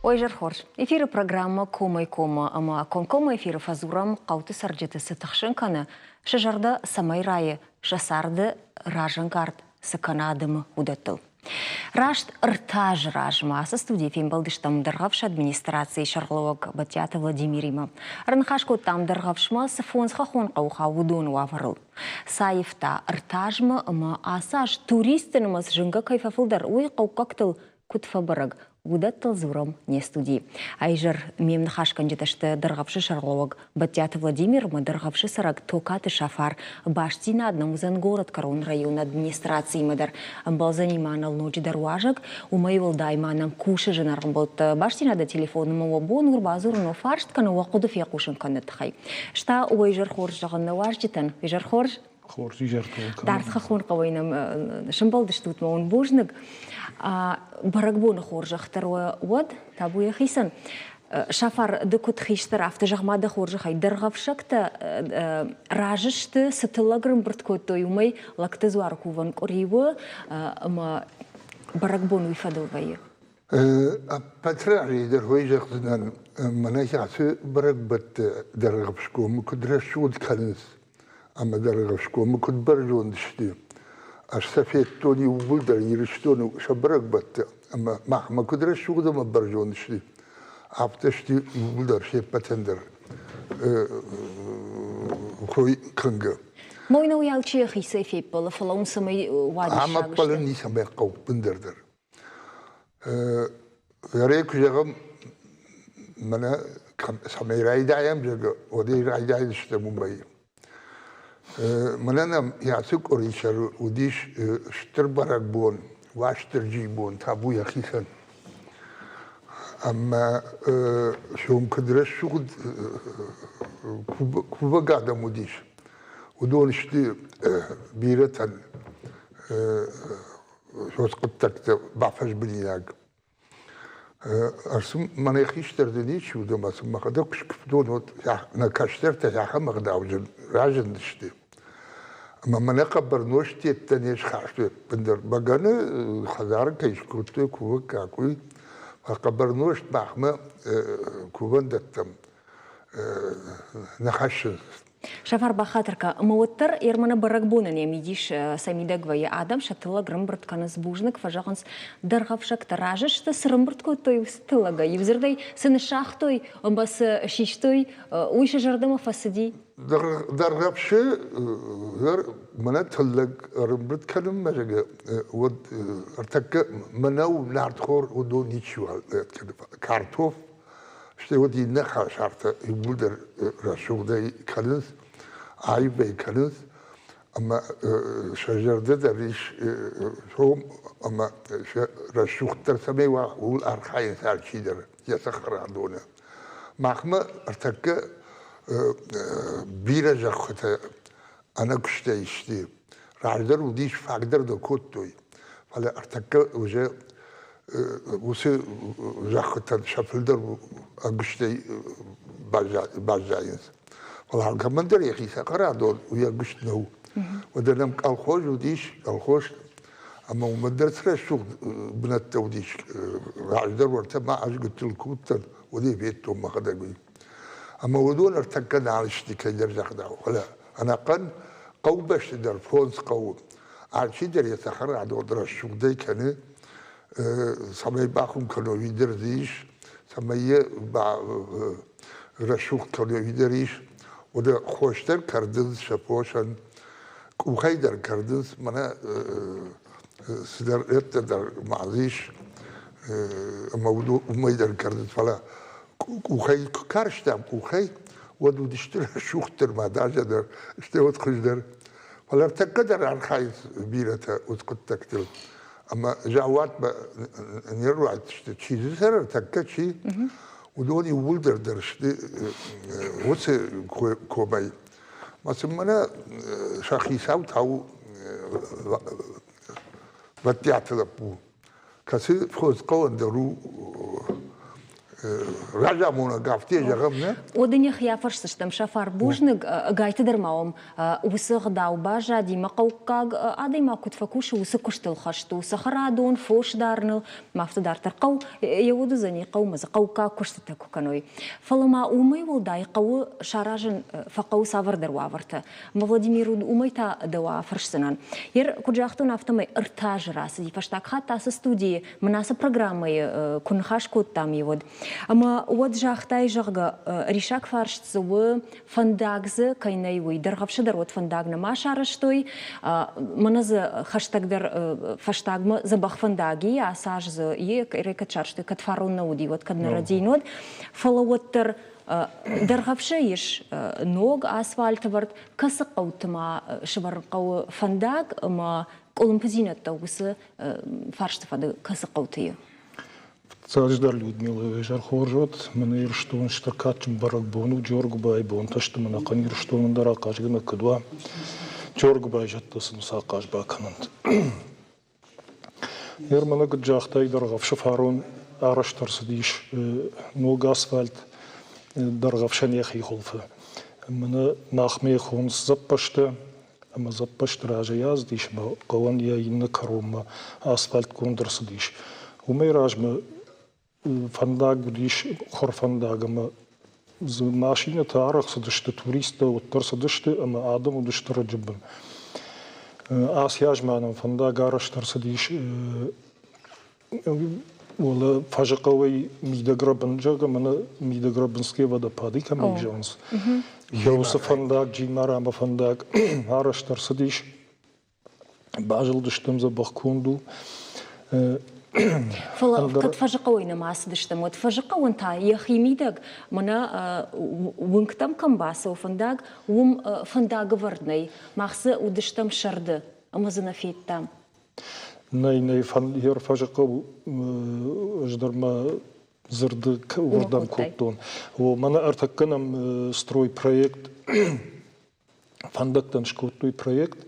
Ойжар хорш. Эфирі программа «Комай-кома», ама конкома эфирі фазурам қауты сарджеті сытықшын каны, шыжарды самай райы, жасарды ражын карт, сыканадымы удаттыл. Рашт ыртаж ражмасы студия фембалдыш тамдырғавш администрации шарловок Батята Владимирима. Рынхашко тамдырғавшма сыфонсқа хонқауға удон ваварыл. Сайыфта ыртажмы ама асаж туристініміз жынға кайфафылдар ой қауқақтыл күтфа бараг. Удаттыл зуром не студии. Айжыр мемні хашкан жеташты дырғавшы шарловок Батята Владимирима дырғавшы сарак токаты шафар баштина одномузан город Корон район администрации мыдар. Был заниманал ночи дарважак, умайвал дайманам куши женарым болт баштина да телефоном его бонур базурно фарштканы вақудов яқушын канытхай. Шта ойжыр хорж жағынна важжитан. Ойжыр хорж? Хорж ижар толка. Дартха хон қавайнам шымбалдыш тутма он божныг. Барагбоны хоржа второе вот табу яхисан шафар дыкут хиштар авто жахмада хоржа хай дыргавшакта ражышты сытылагрым бырткот тоймай лакты зуаркуван кориво ама барагбону ифадовай патрари дырвайжахтынан манахасы барагбат дыргавшку мукудрашуд каныс ама дыргавшку мукудбаржон дишти السفيت توني وبلدر يرشتون شبرك بت أما ما كدرش شو ده ما برجون شدي عبتشتي وبلدر شيء بتندر خوي كنجا موينو يالشي خي سيفي بلا فلون سمي وادي عم بلني سمي قو بندردر يريك جاهم منا سمي رايدايم جا ودي رايداي شتمو باي منانا يعسك أوريشر وديش شتر برقبون واشتر جيبون تابو يخيسن أما شوم كدرش شغد كوبا قاعدة موديش ودون شتي بيرتن شوز قدتك بعفش بليناك أرسم من يخيشتر دنيش ودوم أسم ما قدوكش كفدون نكاشتر تحاها مغداوجن راجن دشتي أما من يقبر نوشتي التانيش خاشتي بندر بغانا خزار كيش كوتو كوه كاكوي فقبر نوشت باخما كوان دتم نخاشن شفار بخاطرك موتر يرمنا برقبونا نيميديش ساميدك ويا آدم شتلا грымбрт канас бужник фажаганс даргавшак таражыш та сырымбртко той стылага евзердай сыны шахтой обас шиштой уйша жардама фасади даргавшы мана тыллаг рымбрт каным мажага вот артак манау нартхор удо ничего картоф işte o dinle karşıtı İngilizler Raşu'da kalınız, Ayıp kalınız ama şehirde de bir çoğum ama Raşu'da tabii var ul arkayın serçidir yasaklar donu. Mahme artık bir ajak ana kuşta işte Raşu'da udiş fakir de kuttuy. Falan artık oje وسه زخطان شافلدر أقشتي باجاينس والله كمان دري أخي سكرا دول ويا قشتناه ودرنم الخوش وديش الخوش أما ومدرس رشوق بنت وديش عجدر ورتب ما عجقت الكوتر ودي بيتهم ما خد أقول أما ودول ارتكنا على شتي كيدر زخداه ولا أنا قن قوبش در فونس قوم عشان دري سكرا دول رشوق ده كانه سمای باخون کنوی دردیش سمای با رشوق کنوی دریش و ده خوشتر کردن شپوشن کوخی در کردن منه سدر ات در معزیش مودو امی در کردن فلا کوخی کارشتم کوخی و دو دشتر رشوق تر ماداجه در اشتهوت خوش در فلا ارتقدر عن خایز بیرته وتقد تکتل أما جوات نروح تشتي زر تكتشي ودوني ولدر درشتي وس كوباي ما سمنا شاخي ساوت أو بتيعت لبو كسي فوز قوان درو رجعونا قافتي جربنا ودنيا خيا فرشتم شفار بوجنق قايت درماوم وسغ داو باجا دي ما قوقاق عادي ما كنت فكوش وسكشت الخشت وسخرادون فوش دارنو ما افتدار ترقو يودو زني قوم قوقا كشت تكو كانوي فلما أمي ولداي قو شاراجن فقو سافر دروافرت ما فلاديمير أمي تا دوا فرشتنان ير كجاختو نافتمي ارتاج راسي فشتاك حتى ستودي مناسب برنامج كن خاش كود تامي ود أما ود جاختاي جرجا ريشاك فارشت زو فنداغز كايناي وي درغفش درود فنداغنا ما شارشتوي منز خاشتاك در فشتاغما زبخ فنداغي اساج ز يك ريكتشارشتو كتفارون نودي ود كدنا ردينود فلوتر درغفشيش نوغ اسفالت ورد كسقوت ما شبرقو فنداغ ما قلمبزينة توس فارشت فد كسقوتيه Цааждар Людмила Жархоржот, манер штон штакачм баракбону Джорг байбон ташты мана канир штон дара кажгына кдва Джорг байжаттасын сакаж баканант. Ермана гджахтай даргав шафарон араштарсдиш ног асфальт даргавшан яхи холфа. Мана нахме хонс заппашта ама заппашта ража яздиш ма qawан я инна карома асфальт кондерсдиш. Умейражма фандаг будиш хор фандагама за машината арах съдъща туриста от търсъдъща, ама адам удъща раджабан. Аз яжманам фандаг араш търсъдиш вала фажакавай мидаграбан джага, мана мидаграбанския вада пади към Джонс. Йоса фандаг, джимарама фандаг араш търсъдиш бажал дъщам за бахкунду. فلا كتفاجئوا ما أصدقتم وتفاجئوا وانت يا أخي ميدك منا وانكتم كم باس وفندق فندق وردني مخص ودشتم شرد أما زنا فيتام ناي فن هير فاجئوا أجدر ما زرد وردم كوتون ومنا أرتكنم ستروي проект فندق تنشكوتوي проект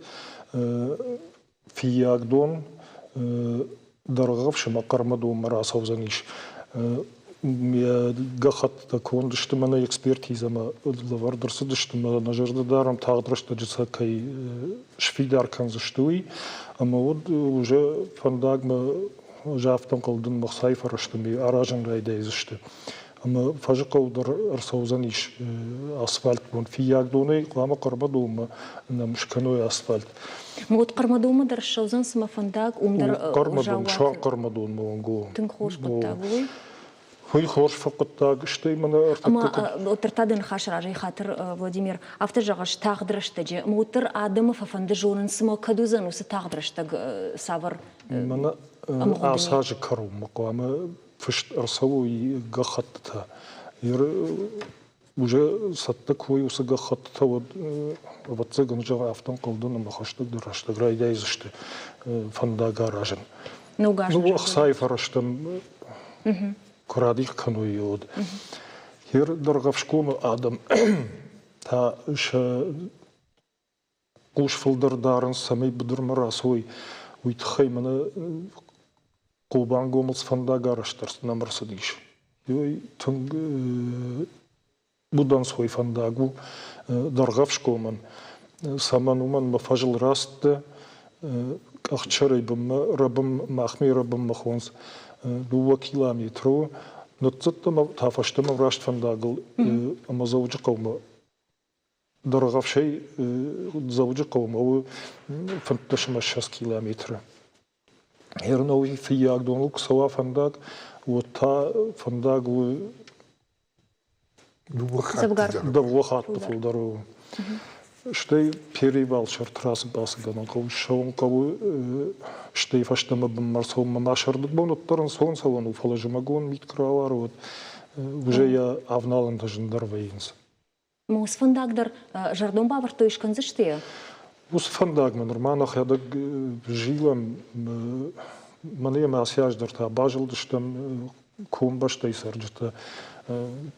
في ياقدون درغفش ما قرمدو مرا سوزنيش ميا قخت تكون دشتمنا اكسبيرتيزا ما لور درس دشتما نجرد دارم تاغدرش تجسا كي شفي دار كان زشتوي اما ود وجا فنداق ما جافتن قلدن مخصايفة رشتمي اراجن رايدا زشت اما فاجقو در ارسوزنيش اسفلت بون في ياقدوني قام قرمدو ما مش كانوا اسفلت موت قرمدون مدر الشوزن سما فندق ومدر قرمدون شو قرمدون مونغو تنخوش قطاغوي هوي خوش فقط تاغ شتي من اما ترتادن خاش راجي خاطر فلاديمير افتر جاغش تاغدرش تجي موتر ادم ففندجون سما كدوزن وس تاغدرش تاغ سافر من اساج كرو مقام فشت ارسوي قخطتها уже саттакой усага хатта вот ватсаган жага автон кылдын ама хаштык дырашты грайдай зышты фанда гаражын ну сайфараштым курадих кануй од хер дыргавшком адам та ша куш фылдырдарын самай будырмара сой уйтхай мана кубан гомылс фанда гараштарс намырсы дейш йой тунг Будан свой фандагу даргавшкоман самануман мафажил раст ахчарай бам рабам махми рабам махонс 2 километру но цаттам тафаштам врашт фандагл ама завуджи қаума даргавшай завуджи қаума фанташма 6 километра ернови фиягдон сава фандаг вот та фандагу да влахат фулдару штей перевал шартрас басган кол шон кол штей фаштама бмарсом машардык бон оттаран сон салону фалажмагон миткралар вот уже я авналан дажындар вейнс мус фандагдар жардон бавар тоишкан заште мус фандаг нормально хадак жилам мане масяждар та бажылдыштам комбаштай сарджата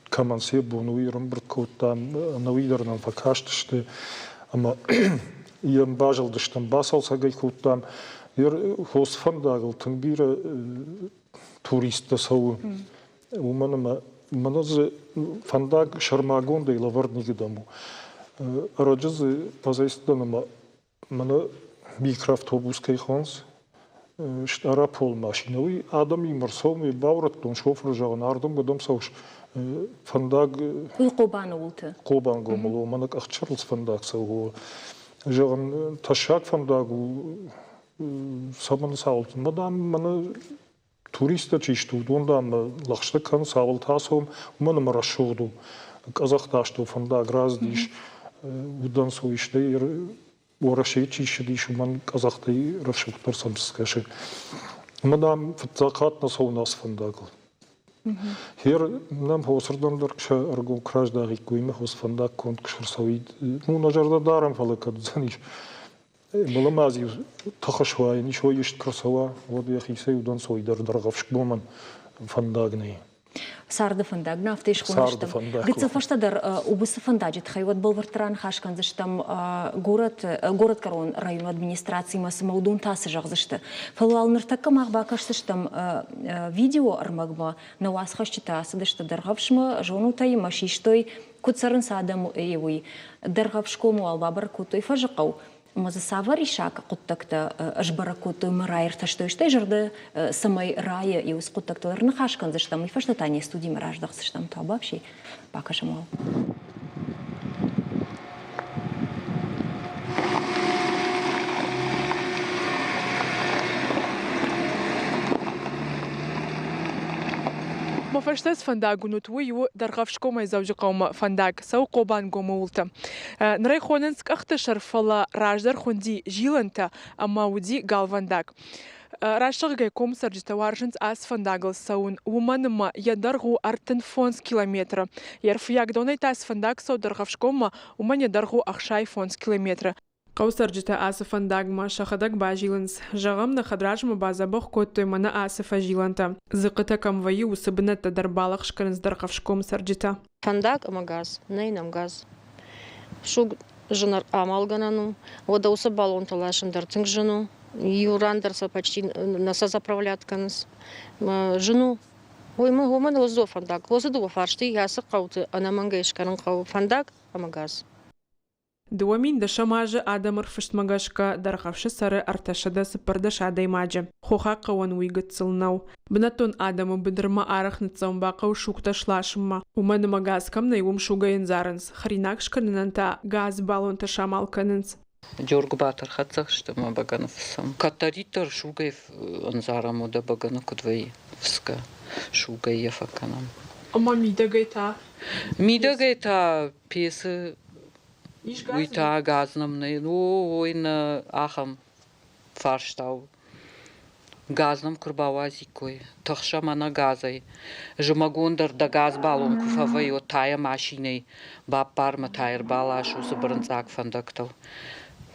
камансе бонуирам бркотам навидарнам факаштышты ама иям бажылдыштам басал сагай коттам ер хос фандагыл тынбира туриста сау ومن فندق شرماغون دي لورد نقدمو رجز بازايستنا من ميكروفوبوس كيخونس اشترى بول ماشينوي آدمي مرسومي باورتون شوفر جاون آردم قدام سوش فندق قوبان ولت قوبان قوملو منك أختشرلس فندق سو جاون تشاك فندق سامن ساولت مدام من туриста чишту дондам лахштакан савалтасом мен марашуду казахташту фонда граздиш удан соиште ورشي чишдиш мен казахты рашуктар самскаше мадам фтакат насов нас фондагл хер нам хосрдан даркша аргу краждаги куйме хос фондак конт кшрсавид ну нажарда дарам фалакат заниш ملامازي تخشوا يعني شوي يشتكرسوا وضي أخي سيودان سوي درغفش بومن فندقني سارد فندق نافتيش سارد فندق قد سفشت در وبس فنداجت خيوت بالورتران خاشكن زشتم город Карон район администрации мас маудун тасы жагзышты. Фалуал ныртакка махбакаш зыштам видео армагма на вас хашчита садышты даргавшма жонутай машиштой куцарын садам эйвуй даргавшкому албабар кутой фажакау. Маза савар ишак куттакта ажбаракутой марайр таштойштай жарды самай рая и ус куттакталарны хашкан зыштам и фаштатание студии мараждах зыштам то вообще покажем. مفرشتس فندق نوتوي ودرغفشكم يزوج قوم فندق سو قوبان قومولتا نري خوننسك اختشر فلا راجدر خوندي جيلنتا اما ودي غالفندق راشغيكم سرجت وارجنت اس فندقل سون ومنما يدرغو ارتن فونس كيلومتر يرفياك دوني تاس فندق سو درغفشكم ومن يدرغو اخشاي فونس كيلومتر قوسرجت آسف فندق ما شخدك باجيلنس جغم نخدراج مبازبخ كوتو منا آسف جيلنتا زقتا كم ويو وسبنت دربالغ شكرنز درقفشكم سرجتا فندق اما غاز نينم غاز شو جنر амалганану водаусы баллон талашын дартың жыну юрандырса почти наса заправлятканыз жыну ой мы гоман озо фандак озо ду фаршти ясы кауты анамангешкарын кау фандак ама газ دوامين دا شماجة آدم رفشت مغاشكا درخفش سر ارتشدا سپردش عدي ماجة خوخا قوان ويغت سلناو بناتون آدم بدرما آرخ نتزاون باقا وشوكتا شلاشما ومن مغاز كم نيوم شوغا ينزارنس خريناكش كننانتا غاز بالون تشامال كننس جورج باتر خاتسخ شتما багана фсам катаритор шугай анзарамо да багана кудвей вска шугай яфаканам اما мидагайта песы Уйта газнам ой на ахам фарштау газнам курбавазикой тахша мана газай жмагондар да газ балон куфавай от тая машиной баппар матайр балашу забрынцак фандактал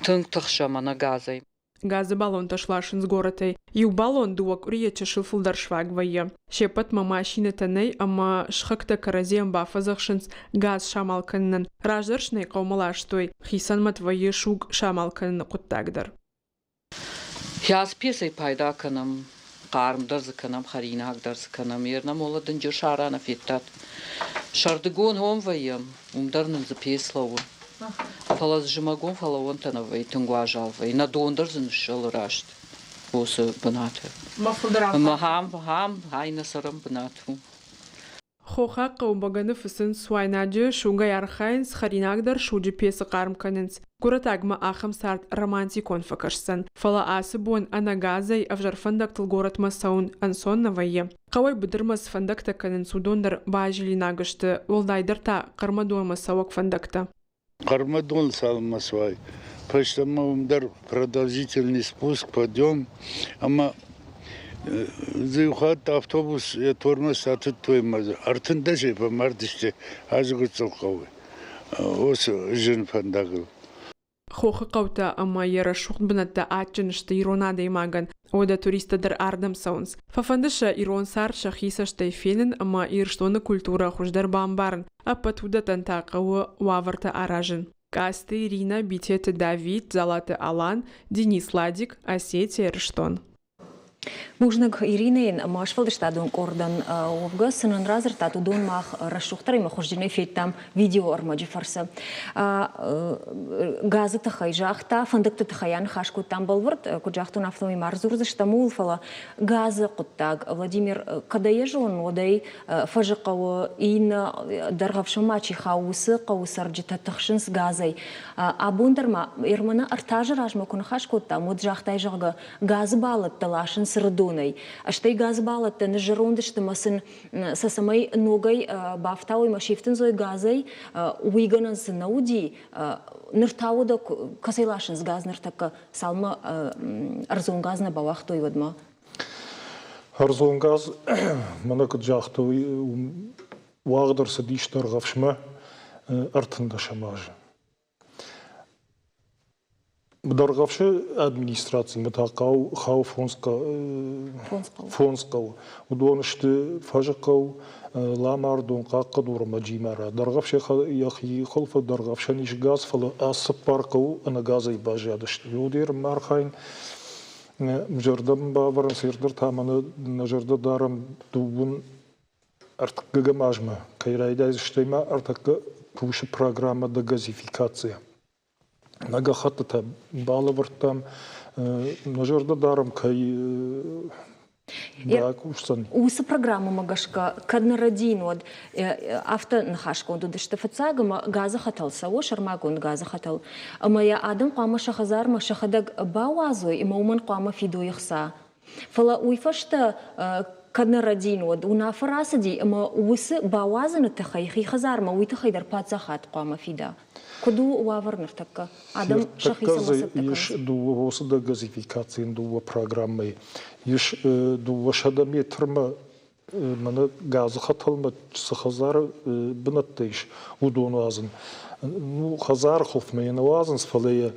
тынг тахша мана газай Газы баллон ташлашын с горотой. И у баллон дуак урьече шилфулдар швагвае. Шепат мамашины таней, ама шхакта каразем бафазахшынс газ шамалканнан. Раждаршнай қаумалаштой. Хисан матвае шуг шамалканнан куттагдар. Яс песай пайдаканам, қармдар зыканам, харинагдар зыканам. Ернам оладын жо шарана феттат. Шардыгон хомваем, умдарнын запеслауын. Фалаз жимагон фалавон танавай тунгуажалвай на дондерзен шел рашт осы бынаты махам хайна сарам бынату Хоха қаумбаганы фысын суайнаджы шугай архайнс харинагдар шуджи песы қарым канынс. Куратагма ахам сарт романтикон факашсан. Фала асы бон анагазай авжар фандактыл город масаун ансон навайе. Қавай бұдырмас фандакта канын судондар бажили нагышты. Олдайдар та қармадуа масауак фандакта. Кармадон салмасвай. Почтама умдар продолжительный спуск, подъем. Ама зюхат автобус я тормоз атыт тоймаз. Артында же по мардыште азгы цылқауы. Осы жын фандагыл. Хохы қаута ама ера шуқт бінатта атчынышты иронада имаган. Ода туристадар ардам саунс. Фафандыша ирон сар шахисаштай фенин ама ирштоны культура хуждар бамбарн. Апа туда тантақауы ваварта аражын. Касты Ирина, Битета Давид, Залаты Алан, Денис Ладик, Осетия Рыштон. Мужныг Иринейн машвалды штадун кордан овга сынын разыр тату дон мах расшухтары махуждины феттам видео армаджи фарса. Газы тахай жахта, фандыкты тахаян хашку там балвард, куджахтун автоми марзурзы штамул фала газы куттаг. Владимир Кадаежон одай фажықауы ин дарғавшы мачи хаусы қауысарджита тахшын с газай. Абундарма ирмана артажы ражма кун хашку там от жахтай жағы газы балыт талашын сырдунай. Аштай газ балыт таны жырундышты масын со самой ногой бафтауй машифтын зой газай уйганан сынауди ныртауды касайлашын с газ ныртакка салма арзон газна бавахтой вадма. Арзон газ мана куджахтауй уағдырсы диштар ғавшма артында шамажы. Даргавши администрации метакау хау фонскау удонышты фажакау ламардун какадур маджимара даргавши яхи холфа даргавши ниш газ фала асапаркау ана газай бажадышты юдир мархайн мжардам баваран сирдир таманы нажарда дарам дубун артык гамажма кайрайда иштейма артык пуши программа да газификация Нага хатта балавартам нажарда дарам кай бакушсан. Усы программа магашка каднарадин от авто нахашкон до штефацагама газа хаталса о шармагон газа хатал. Моя адам қама шахазар ма шахадаг бауазой и мауман қама фидо ихса. Фала уйфашта каднарадин от уна фарасади ма усы бауазана тахайхи хазар ма уйтахайдар пацахат қама фида. Куду уаварнер така адам шахисамасат така. Иш дуwa осы да газификация дуwa программы. Иш дуwa шадами терма мана газы хаталма сахазар бинаттайш удону азын. Ну хазар хоф мейна азын сфалея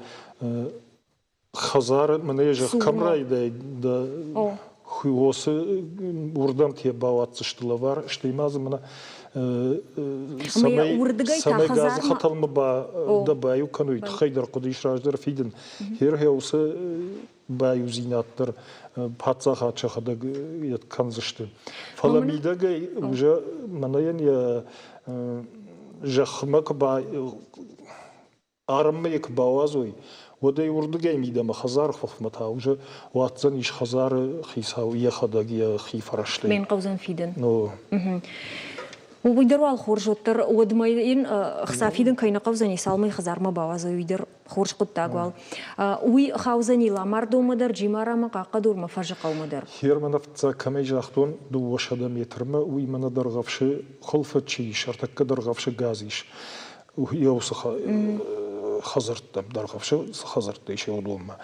хазар мана жах камрайдай да осы урдан тия баватсы штылавар штеймазы мана самай газы хаталма ба да баю кануй тхайдар кудиш раждар фиден хер хеусы баю зинаттар патса хачахада ятканзышты фаламидага уже манаян я жахмак ба армек бавазой وده ورده میده ما خزار خوف متا وجه واتزنیش خزار خیساویه خداگی خیف رشته. من قوزن فیدن. نو. ويدروا الخورجوتر ودماين خسافيدن كاين قوزني سالمي خزار ما باوازو ويدر خورج قد تاقوال وي خاوزني لا مردو مدر جيمارا ما قاقدور ما فجقو مدر هير من نفتا كمي جاختون دو وشدا ميترما وي من درغفش خلفة شي شرطك درغفش غازيش ويوسخ خزرت درغفش خزرت ايش يودوما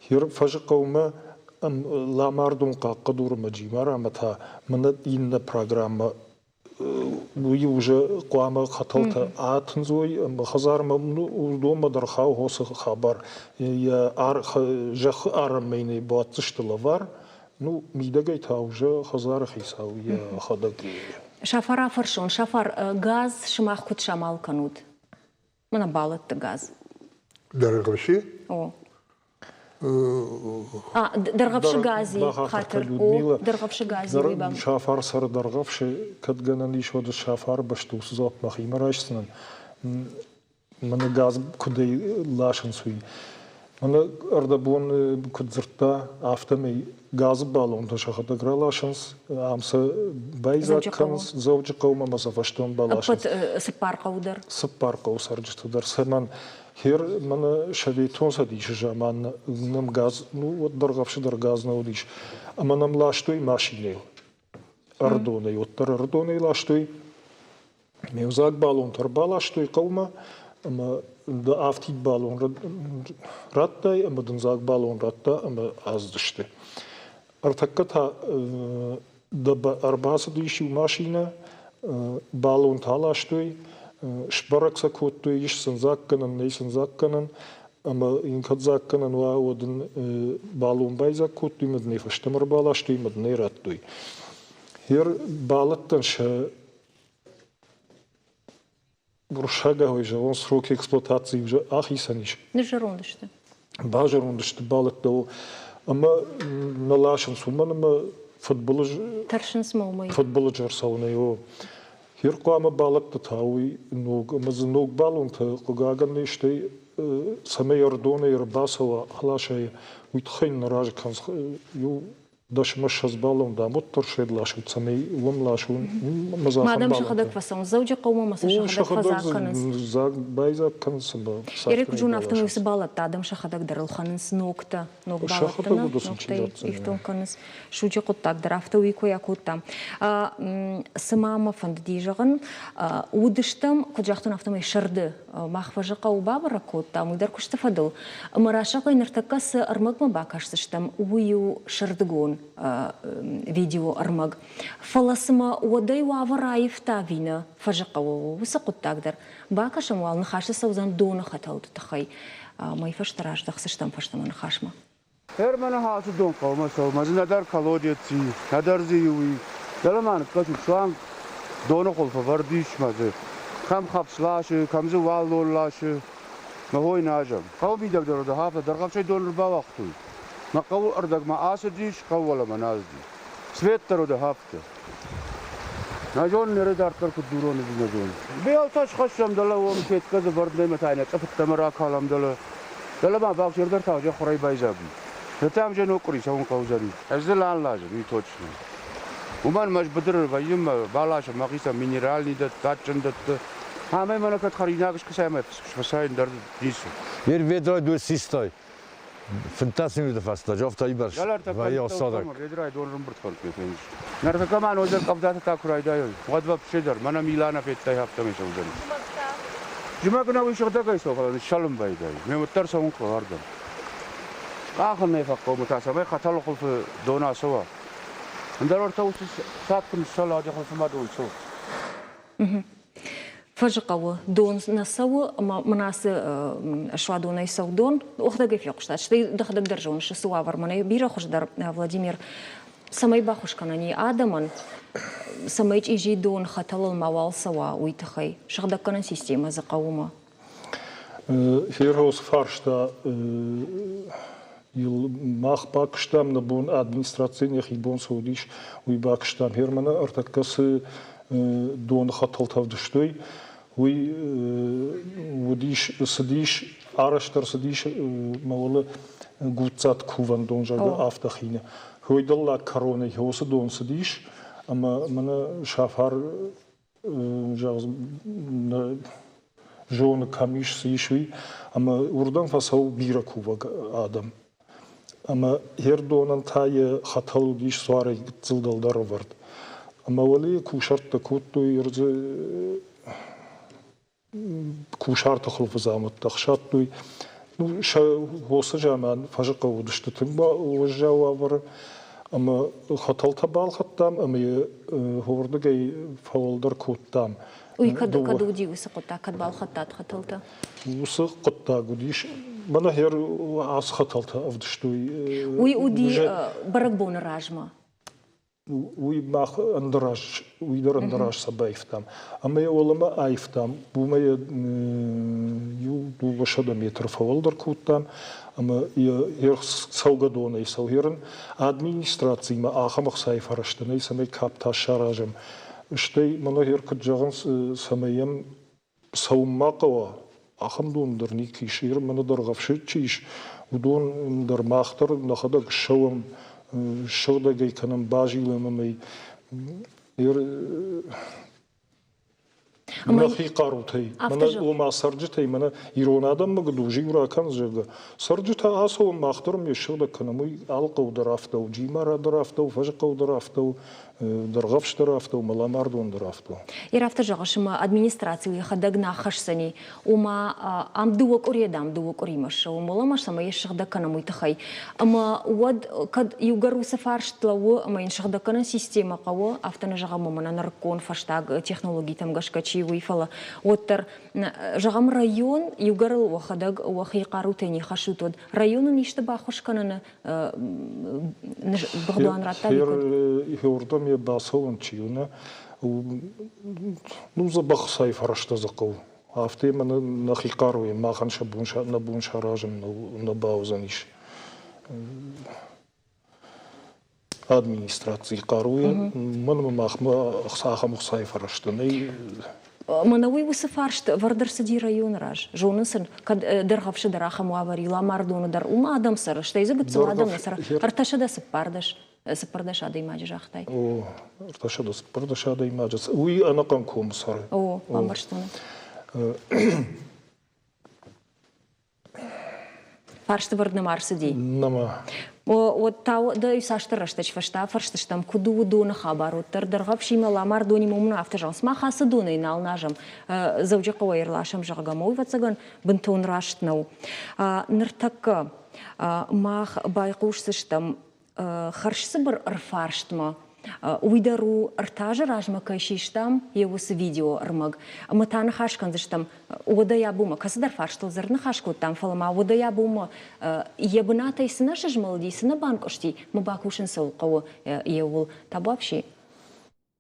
هير فجقو ما لا مردو قاقدور ما جيمارا متا من ين программа وی уже قوام خطلت آتنزوی خزار ممنوع دوم درخواو هوس خبر یا جخ آرمینی باتشت لوار نو میدگی تا уже خزار خیساوی خداگی شفرا فرشون شفر گاز شما خود شمال کنود من بالت گاز درغشی درغفش غازي خاطر او درغفش غازي ويبام شافار سر درغفش كدغنني شو د شافار بشتو زوب مخيم راشسن من غاز كدي لاشن سوي من اردبون كدزرتا افتمي غاز بالون تشخد غرالاشنس امس بايزاكنس زوج قوم مسافشتون بالاشنس سبار قودر سبار قوسرجت در سمن هير من شديتون سديش جامان نم غاز نو درغفش در غاز نوديش اما نم لاشتوي ماشينيل اردوني وتر اردوني لاشتوي ميوزاك بالون تر بالاشتوي قوما اما دا افتيت بالون راتاي اما دنزاك بالون راتا اما ازدشتي ارتكتا دا ارباسه ديشي ماشينه بالون تالاشتوي شبركسا كوتو يش سنزاكنن نيسنزاكنن اما ان كزاكنن وا ودن بالون بايزا كوتو مدني فشتمر بالاشتي مدني راتوي هير بالتن ش برشاغا هوجا он срок эксплуатации уже ахисаниш не жарондышты бажарондышты балыктау أما نلاشن سوما أما ترشنس مومي فوتبول جرسونا يو هيرقوا أما بالك تتاوي نوج مزنوج بالون تقاعن نشتي سمي يردون يرباسوا على شيء ويتخين نراج كان يو داش مش بالون دا مطر شيد لاشو تسمي وملاشو مزاح ما دام شخدك فسون زوجي قومه مثلا شخدك فزا كنس زاق بايزا كنس با يريك جون افتن يسبالت تادم شخدك در الخنس نوكتا نوك بالتنا نوكتا يفتون كنس شوجي قطاك در افتو ويكو ياكوتا سماما فند ديجغن ودشتم كجاختن افتم يشرد مخفجقه وبابر كوتا مدر كشتفدل مراشقه نرتكس ارمق ما باكاش تشتم ويو شردغون فيديو أرمج فلسما ودي وعفرايف تابينا فجقة وسقط تقدر باكا شموال نخاش سوزان دون خطوط تخي ما يفشتراش دخسش تم فشتما نخاشما هرمنا هاتو دون قوما سوما ندر كالوديتي ندر زيوي دلمان كتو شوان دون خلف ورديش مزه كم خبس لاشه كم زوال دول لاشه ما هو ناجم قو بيدك درو ده هافه درغم شي دون ربا وقتو ما قو أردك ما آسديش قو ولا منازدي سويت ترو ده هافته نجون نرد أرتر كدورون دي نجون بيال تاش خشم دلا ومشيت كذا برد نيمة تاينة تفت تمرا كلام دلا ما باق شردر تاجي خري بايزابي نتام جنو قري سون قوزري أزل عن لازم يتوجه ومن مش بدر بايم بالاش ما قيسا مينرال ندت تاتشن دت همه منو كت خريناكش كسامة فساين درد ديسو ير فيدرا دو سيستاي فانتاسيو ده فاستا جافتا يبرش وهي الصادق يدراي دون رمبرت خلق يتنش نعرف كمان وزن قبضات تاكراي دايو غدوة بشدر منا ميلانا في التاي هفته مش وزن جمع كنا ويش غدا كيسو خلاص الشلم بايداي مي مترسا ون قاردن آخر نفقو متاسمة خطر خلف دونا سوا ندور توس سات كل الشلا هذا خلف ما دول سوا فجقة دون نسوا مناس شوا دون يسوا دون وخدا كيف يقشط شتي دخل درجون شو سوا ورماني بيرا خوش در فلاديمير سماي باخوش كناني آدمان سمايج يجي دون خطل الموال سوا ويتخي شغدا كنان سيستيما زقاوما هيروس فارشتا يل ماخ باكشتام نبون أدمنستراتسين يخيبون سوديش ويباكشتام هيرمنا ارتكس دون خطل تفدشتوي وي وديش سديش عرشتر سديش مولا قوتات كوفان دون جاga أفتخينه هو يدل كورونا هو سدون سديش أما منا شافار جاز جون كميش سيشوي أما وردان فسو بيرا كوفا آدم أما هير دونان تاي خطل ديش سواري تزلدل درورد أما ولي كوشرت كوتو يرز كوشارت خلف زامت تخشاتوي نو شا هوس جامان فجقة ودشتتم وجاوابر أما خطل تبال خطام أما هورد جاي فولدر كوتام ويكدو دي وسقطا كدبال خطات خطلتا وسقطا قديش منا هير عاص خطلتا أفدشتوي ويودي برقبون الراجمة ويماخ اندراج ويدر اندراج سبايفتام اما يولما ايفتام بوما يو دو وشدا متر فولدر كوتام اما ير سوغدون يسوهرن ادمنستراتسي ما اخمخ سايفرشتني سمي كابتا شاراجم شتي منو هير كجغن سميم سوماقوا اخم دون درني كيشير من درغفشيش ودون در ماختر نخدك شوم شغله جاي كان باجي لما مي ير نخي قاروتي من وما سرجتي من يرون آدم مقدوجي ورا كان زجا سرجتها أسوأ ما أخترم يشغله كان مي علقة ودرافته وجيمارة درافته وفجقة ودرافته درغفش درافته وملا مردون درافته يرافت جغش ما أدمنستراتي خدقنا خشسني وما عم دوق أريد عم دوق أريمش وملا مش سما يشغله كان مي تخي أما ود قد يجرو سفارش تلو أما ينشغله كان سيستم قوة أفتنا جغا ممنا نركون فشتاق تكنولوجيا تمجش كتشي ويفلا وتر جغم ريون يجرو وخدق وخي قاروتني خشوتود ريون نيشتبه خوش كنا بغضوان راتبي هوردم يباسون تشيونا ونوزا بخصاي فرشت زقو عفتي من نخي قاروي ما خنش نبون شراجم نباوزنيش администрации قاروية من مخما خساخة مخصايفة رشتني منوي وسفارشت وردر سدي ريون راج جونسن قد درغفش دراخ موابري لا ماردون در وما آدم سرش تيزو قد سو آدم سر ارتشد سپردش آدي ماجر اختاي ارتشد سپردش آدي ماجر وي أنا قنكم صار بامرشتون فارشت ورد نمارس دي نما وتاو دا يساشترشتش فشتا فرشتشتم كدو دون خبرو تر درغبشي ملا ماردوني مومنا افتجانس ما خاص دوني نال ناجم زوجي قوير لاشم جغمو وتسغن بنتون راشتنو نرتك ماخ بايقوش سشتم خرش صبر ارفارشتما ويدرو ارتاج راجما كايشيشتم يوس فيديو ارمغ متان خاشكن زشتم ودا يابوما كسدر فارشتل زرنا خاشكو там фалма ودا يابوما يبناتا يسنا شجملدي سنا بانكشتي مباكوشن سوقو يول табапши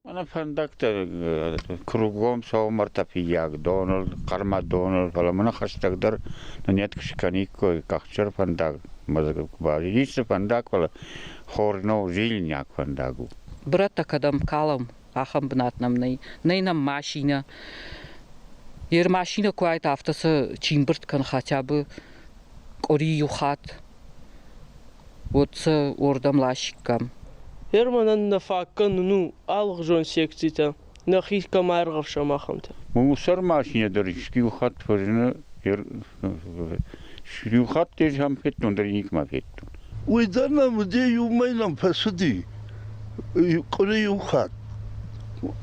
أنا فندقت كروغوم سو مرتفياك دونر قرما دونر فلما خش تقدر نيت كشكانيكو كاخشر فندق مزق باليس فندق ولا خورنو جيلنياك فندقو Брата кадам калам ахам бнатнам нейнам машина. Ер машина която автоса чимбърт кан хотя бы кори юхат. Вот са ордам лашикам. Ерманан нафаккан ну алгжон секцита нахис камаргав шамахамта. Мусор машина дырышки юхат фырны ер юхат теж хам феттун дырник ма феттун. ويدنا مدي يومين فسدي قري وخات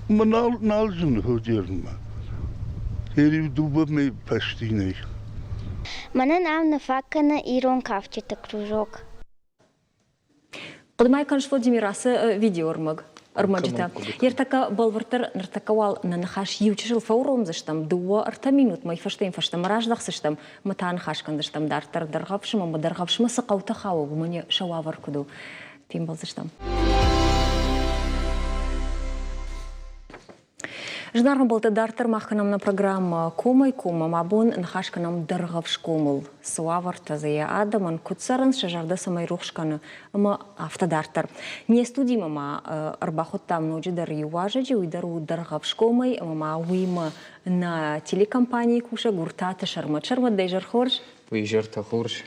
نالجن هوديرما هيري دوبا مي паштини Мене нам нафакана Ирон кавчета кружок. قدماي كانش Владимир асы видео ارمجتا يرتكا بالورتر نرتكوال ننخاش يوتشل فورم زشتم دو ارتا минут ما يفشتين فشتم راج دخسشتم متان خاش كندشتم دارتر درغبش ما درغبش ما سقوت خاو بمني شواور كدو تيم بالزشتم Жнарм болты дартер махканам на программа Кумай Кума мабун нхашканам дыргавшкумул. Суавар тазая адаман куцаран шажарда самай рухшкана ама автодартер. Не студи мама арбахот там ночи дар юважаджи уйдару дыргавшкумай мама уима на телекомпании куша гуртата шарма дейжар хорж. Уйжарта хорж.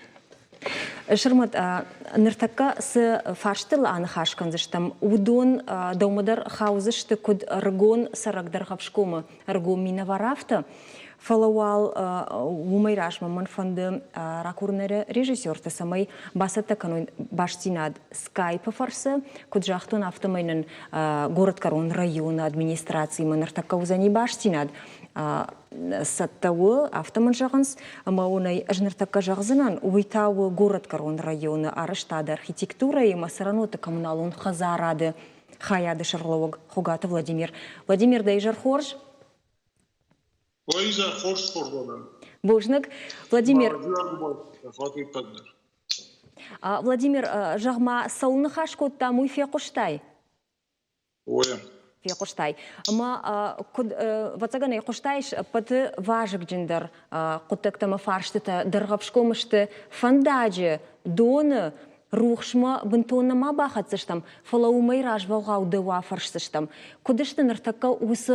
Шармат ныртака с фаштыл анхашкан зыштам удон даумадар хаузышты куд ргон сарагдар хавшкома ргон минаварафта фалауал умайрашма манфанды ракурнere режиссерты самай басата канун баштинад скайпа фарсы куд жахтун автомайнын город Карон района администрации маныртака узани баштинад саттауы автоман жағынс, мауынай ажныртакка жағзынан уйтауы город Карон районы арыштады архитектура и масараноты коммуналун хазарады хаяды шарлауыг хугаты Владимир. Владимир дейжар хорж? Ойза хорж хордодан. Божнық, Владимир. Владимир, жағма сауны хашкот там уйфе құштай? Ойя. في قشتاي ما كد واتساقنا يقشتايش بت واجب جندر قدك تما فارشت درغبشكو مشت فنداجي دون روخشما بنتونا ما باخت سشتم فلو ما يراج بلغاو دوا فرش سشتم كدشت نرتكا وس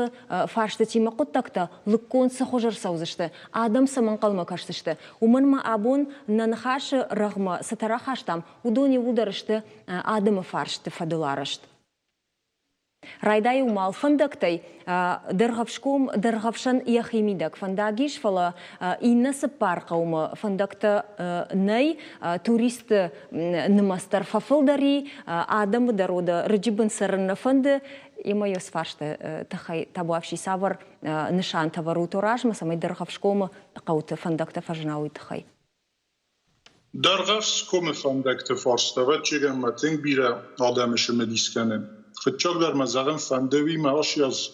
فارشتي ما قدكتا لكون سخجر سوزشت آدم سمن قلما كشتشت ومن ما أبون ننخاش رغم ستراخاشتم ودوني ودرشت آدم فارشت فدولارشت Райдай умал фандактай дыргавшком дыргавшан яхимидак фандагиш фала иннасы паркаума фандакта най турист нмастар фафылдари адам дарода рыджибын сарына фанды има йосфаршты тахай табуавши савар нышан тавару торажма самай дыргавшком кауты фандакта фажнауи тахай. Дыргавшком фандакта фаршта вачигам матинг бира адамышы медисканен. فتشاق در مزاقم فندوی معاشی از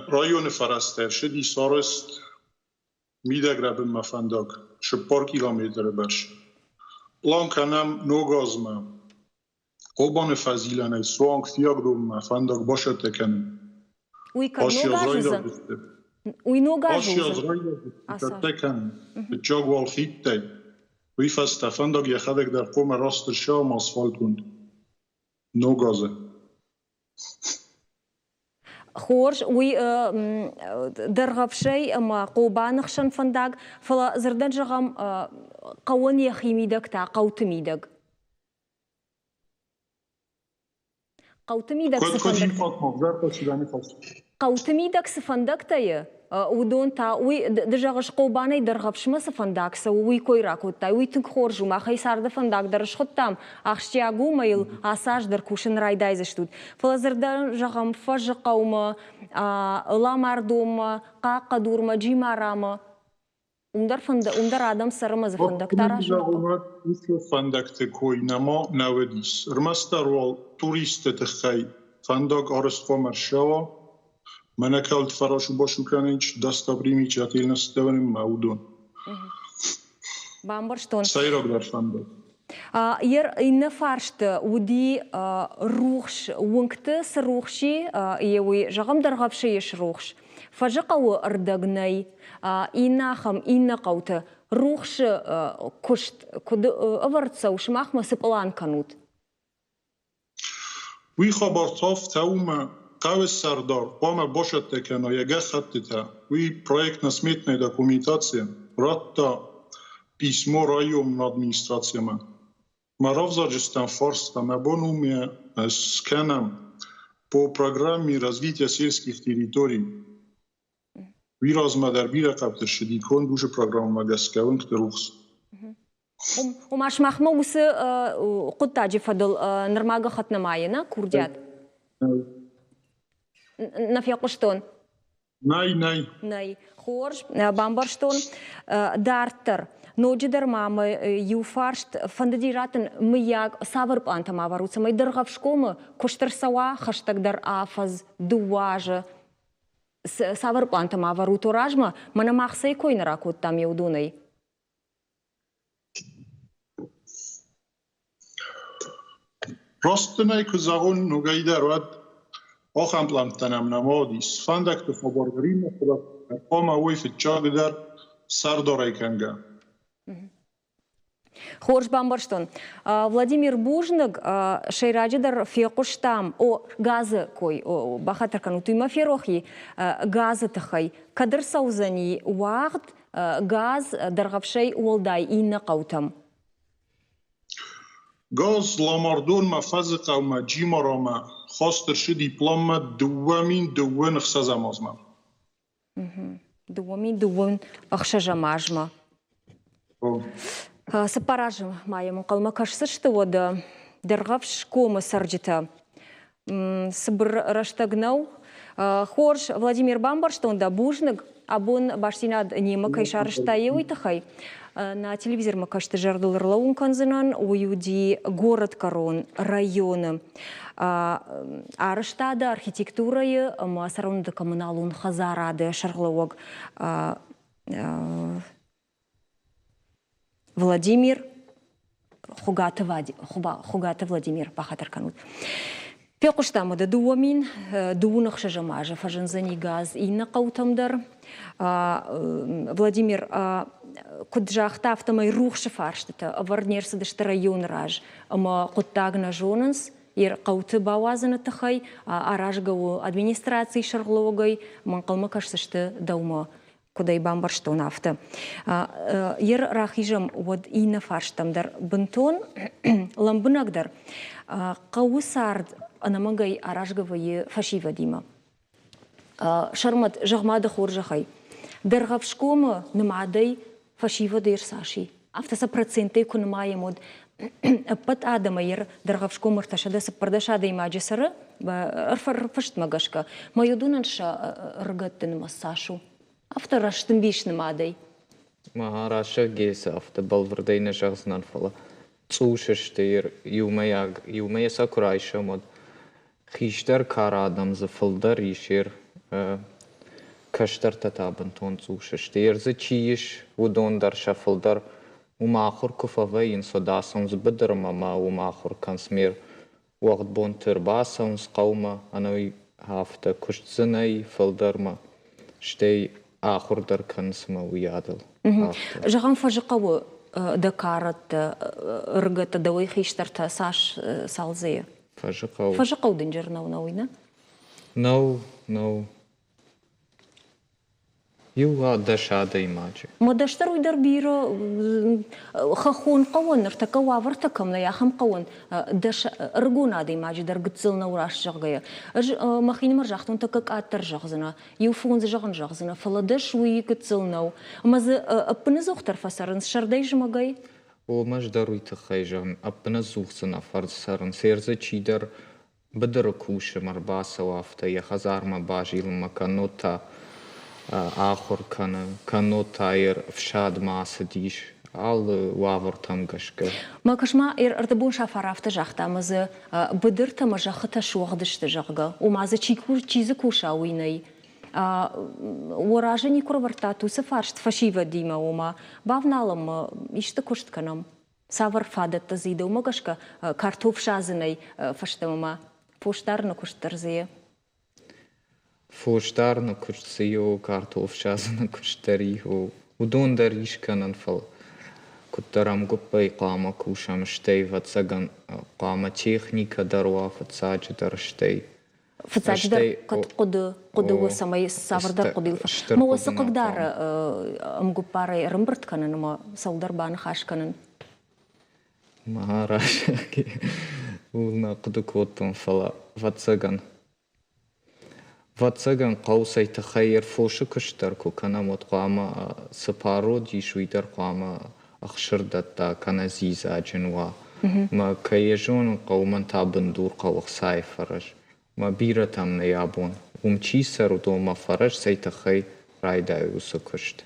رایون فرستر شدی سارست میدگ ربن مفنداگ شپار کیلومتر برش لان کنم نوگازم قلبان فضیلانه سوانگ فیاگ دوم مفنداگ باشد تکنم آشی از رای دا بسته آشی از رای دا بسته تکنم فتشاق والخیت تای وی فست فنداگ یخدک در قوم راست شام اسفالت کند نو غازه خورج وي درغب شيء أما قوبان خشن فندق فلا زردن جغم قوان يخيميدك تا قوتميدك قوتميدك قوتميدك سفندق تاي ودون تا وي دجاغش قوباني درغبش ما سفندق سوي كوي راكوت تاي وي تنك خورج وما خي سار دفندق درش خطام اخشتياغو ميل اساج در كوشن رايداي زشتود فلا زردن جغم فج قوم لا مردوم قاق دورما جيما راما اندر آدم سرمز فندق تاراش فندق تكوي نما نوديس رمستر وال توريست تخي فندق ارسطو مرشوا من اكلت فراشو باشو كانيش دستا بريمي جاتيل نستواني مودون بامبرشتون سيرك در فندق ير إن فارشت ودي روخش وانكت سروخشي يوي جغم درغبشي يش روخش فجقو أردقني إنا خم إنا قوت روخش كشت كد أفرت سوش ماخ مسبلان كانوت وي خبرتاف تاوما قوي السردار قوما باشد تكنا يجا خطتا وي проект насметной документации رتا письмо районным администрациям Маравзаджистан Форстам абонуме сканам по программе развития сельских территорий. Виразма бира капта шедикон душе программа гаскавен ктерухс. وماش محموس قطاجي فضل نرماغا خطنا معينا كورديات نفيا قشتون ناي خورج بامبرشتون دارتر نوجدر ماما يوفارشت فندديراتن مياق سافر بانتا ما وروسا ما يدرغف شكوم كشتر سوا خشتك در آفز دواج سافر بانتا ما وروتو راجما منا ماخسي كوين راكوت تام يودوني راستناي كزاغون نوغايدر ود آخام پلانتنم نمادیس فندق تفابارگری مثلا قام اوی فتشاق در سردارای کنگا خورج بامبرشتون Владимир Бужник шейраджидар фиқуштам о газы кой о бахатар кану туйма фирохи газы тахай кадр саузани вaqt газ даргавшей уолдай инна qautам گاز لاماردون مفز قوم جیما راما خواستر شد دیپلوم دومین اخصاز امازما دومین اخشاز امازما سپاراجم مایم قلما کشسش تو درغفش کوم سرجتا سبر رشتگنو خورش Владимир Бамбарштон да Бужник абон баштинад нима кайшарштайы уйтахай на телевизор макашты жардылырлауын канзынан уюди город Корон районы арыштады архитектурайы масаронды коммуналун хазарады шарглауаг Владимир Хугаты Владимир бахатар канут Пекуштамы да дуамин, дуунах шажамажа, фажанзани газ инна qautамдар. Владимир куджахта автомай рухши фарштыта, аварнерсы дышты район раж, ама куттагна жонанс, ер qauты бауазыны тахай, аражгау администрации шарглогай, манқалма кашсышты даума. Кудай бамбарштон авто. Ер рахижам вот инна фарштамдар бентон ламбынагдар. Қауысард анамагай аражгавайы фашива дима. Шармат жагмады хоржахай. Дергавшкома нымадай фашива дырсаши. Автоса проценты кунмая мод пат адамайыр дергавшкома рташада сапардашада имаджисары арфар фашт магашка. Майодунанша ргаттын массашу. Автор раштын биш нымадай. Мараша гейс авто балвардайна жағзынан фала. Цушештер юмая сакурайша мод. Хиштер кара адам зафылдар ишер каштар татабын тон цушештер зачиеш удондар шафылдар умахур куфавай инсодасонс быдыр мама умахур кансмер уақыт бон тырбасонс қаума аной хафта куштзынай фылдарма штей ахурдар кансма уядыл. Жаған фажықауы Дакарат ргата давай хиштарта саш салзыя. فجقو فجقو دنجر نوينا نو يو دشاده يماجي ما دشترو يدر بيرو خخون قوان نرتكا وافرتكم لا يخم قوان دش رجونا دي ماجي در قتلنا وراش جغيا ما خيني مرجعتون تكك آتر جغزنا يوفون زجغن جغزنا فلا دش وي قتلنا ما ز بنزوختر فسرن شرديج ماجي ومش دارو يتخيجن بنزوختنا فرد سرن سيرزة چيدر بدر كوش مرباسة وافتا يخزار ما باجي لما كانوتا آخر كانوتا فشاد ما سديش على وافر تم قشكر ما كشما ارتبون شافرافت جاختا مز بدرت ما جاختا شوغدش تجاغا وما ز چيكور چيز كوشاويني وراجني كوربرتاتو سفارشت فشيفا ديما وما بافنالم يشت كشت كنم سافر فادت تزيدو ما قشكا كارتوف شازني فشتما فوشتار نكشتر زي فوشتار نكشتسيو كارتوف شازن كشتريهو ودون دريش كانن فل كترام قبي قامة كوشام شتي فتسجن قامة تكنيكا دروا فتساج درشتي فتساج در قد وسماي سافر در قديل ما وسق دار قباري رمبرت كانن ما سودر بان خاش كانن ما راش ولنا قد كوتن فلا فتسجن فتسجن قوسي تخير فوش كشتركو كان متقامة سبارو دي شويدر قامة أخشردتا كان زيزا جنوا ما كيجون قومن تابندور قوخ ساي فرج ما بيرتم نيابون ومشي سرو دوما فرج سيتخي رايدا يوسو كشت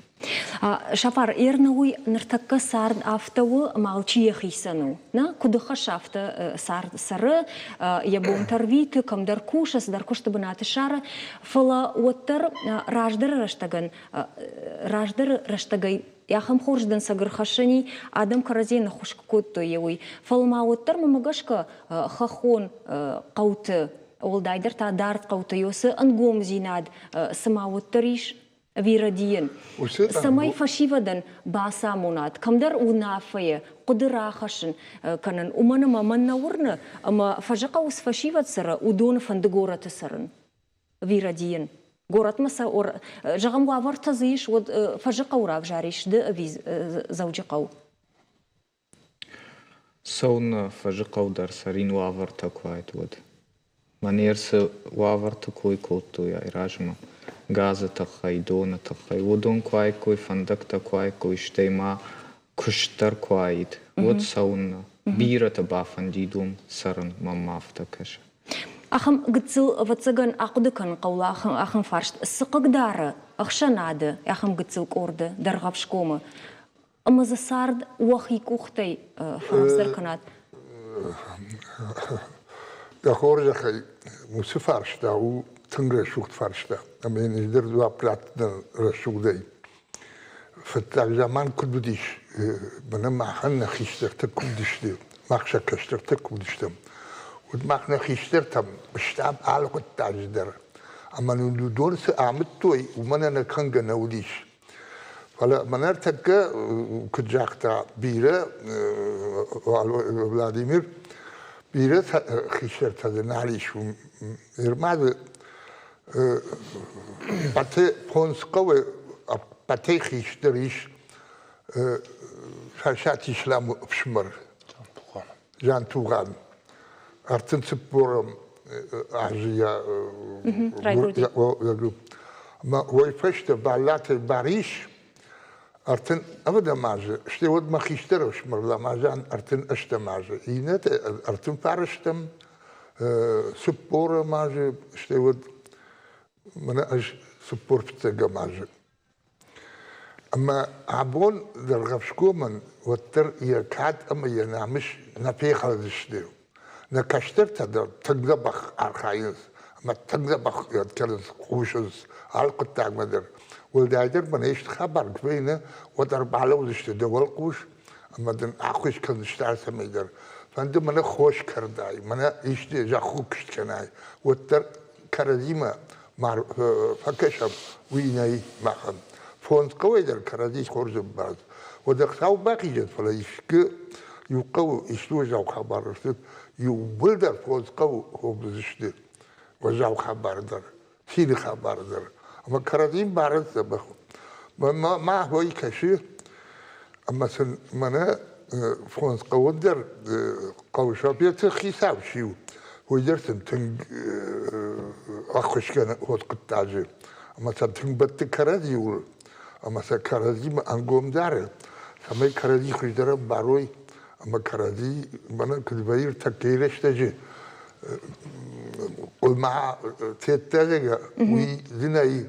شافار إيرنوي نرتكا سارد أفتو مالشي خيسانو نا كده خش أفتا سارد سر يبون ترويت كم در كوشس در كوشت بنات الشارع فلا وتر راجدر رشتغي يا خم خورج دن سجر خشني آدم كرزين خوش كوتو يوي فالما وتر ممجشك خخون قوت أول دايدر تا دارت قوت يوس أنقوم زيناد سما وتريش فيردين سماي فشيفدن باسا مونات كم در ونافية قدرة خشن كانن ومن ما من نورنا أما فجقة وس فشيفد سر ودون فندقورة سرن فيردين قورت مسا اور جغم وافرت زيش ود فجقة وراف جاريش ده أفيز زوجي قو سون فجقة ودر سرين وافرت كوايت ود منيرس وافرت كوي كوتو يا إراجما غازة تخي دون تخي ودون كواي كوي فندق تكواي كوي شتيما كشتر كوايد ود سون بيرة تبافن ديدوم سرن ممافتكش أخم قتل فتسجن أقدكن قولا أخم فرشت السقق دار أخشناد أخم قتل كورد درغب شكومة أما زسارد وخي كوختي فرنسر كنات يا خورج أخي مسفرشتا و تنغر شوخت فرشتا أما ينجدر دوا بلاتنا رشوق دي فتاق زمان كدو ديش بنا ما خلنا خيشتر تكودش دي ما خشا كشتر تكودش دي ودماغنا خيشترتم بشتاب عالق التاجدر أما ندور سأعمدتوي ومنا كنغا نوديش فلا منارتك كجاكتا بيرة فلاديمير بيرة خيشترتا دناليش وإرماد باتي بونس قوي باتي خيشتريش شاشاتي شلام بشمر جان توغان أرتن سبورم أعزيا ما هو يفشت بالات باريش أرتن أبدا ماجه شتى ود ما خيشتروش مرلا ماجان أرتن أشت ماجه ينات أرتن بارشتم سبور ماجه شتى ود من أج سبور بتجا ماجه أما عبون درغفشكو من وتر يكاد أما ينامش نبيخ هذا الشيء نكشتر تقدر تقدبخ أرخايز ما تقدبخ يتكلم خوشز على قطع مدر والدايدر من إيش خبر كبينه وضرب على وزش دول قوش أما دن أخوش كان اشتعل سميدر فعند من خوش كرداي من إيش دي جاخوكش كناي وتر كرديما مع فكشب ويناي معهم فونس قويدر كرديش خرج بعض ودخلوا باقي جد فلا يشك يقو يشلو جاو خبر يوبلدر فوز قو هو بزشتي وجاو خبردر سيري خبردر أما كردين بارد سبخو ما هو يكشي أما سن منا فوز قودر قو شابيت خيساو شيو هو يرسم تنج أخش كان هو قطاجي أما سنتنج بت كردي يقول أما سكردي ما أنقوم داره سمي كردي خيدر باروي أما كردي منا كدبير تكيلش تجي والمع تيتاجا وي زناي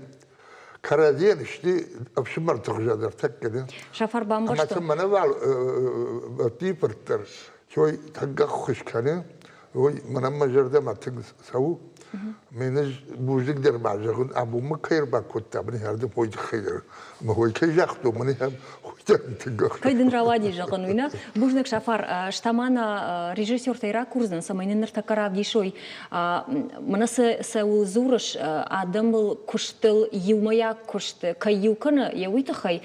كردي نشتي أبشمر تخجدر تكده شفر أما بامبشتو ثم نبع بيبرتر شوي تلقى خش كانه هو من ما جرده ما تسوي منج بوجك در بعجقون أبو مكير بكتة بني هردم هو يخير ما هو كي ياخدو مني هم هو تلقى Кайдын равади жағынуына, бұжнық шафар, штамана режиссер тайра курзын, самайнын ныртакара вдишой, мына сәуыл зурыш, адам был куштыл, юмая кушты, каюканы, яуитахай,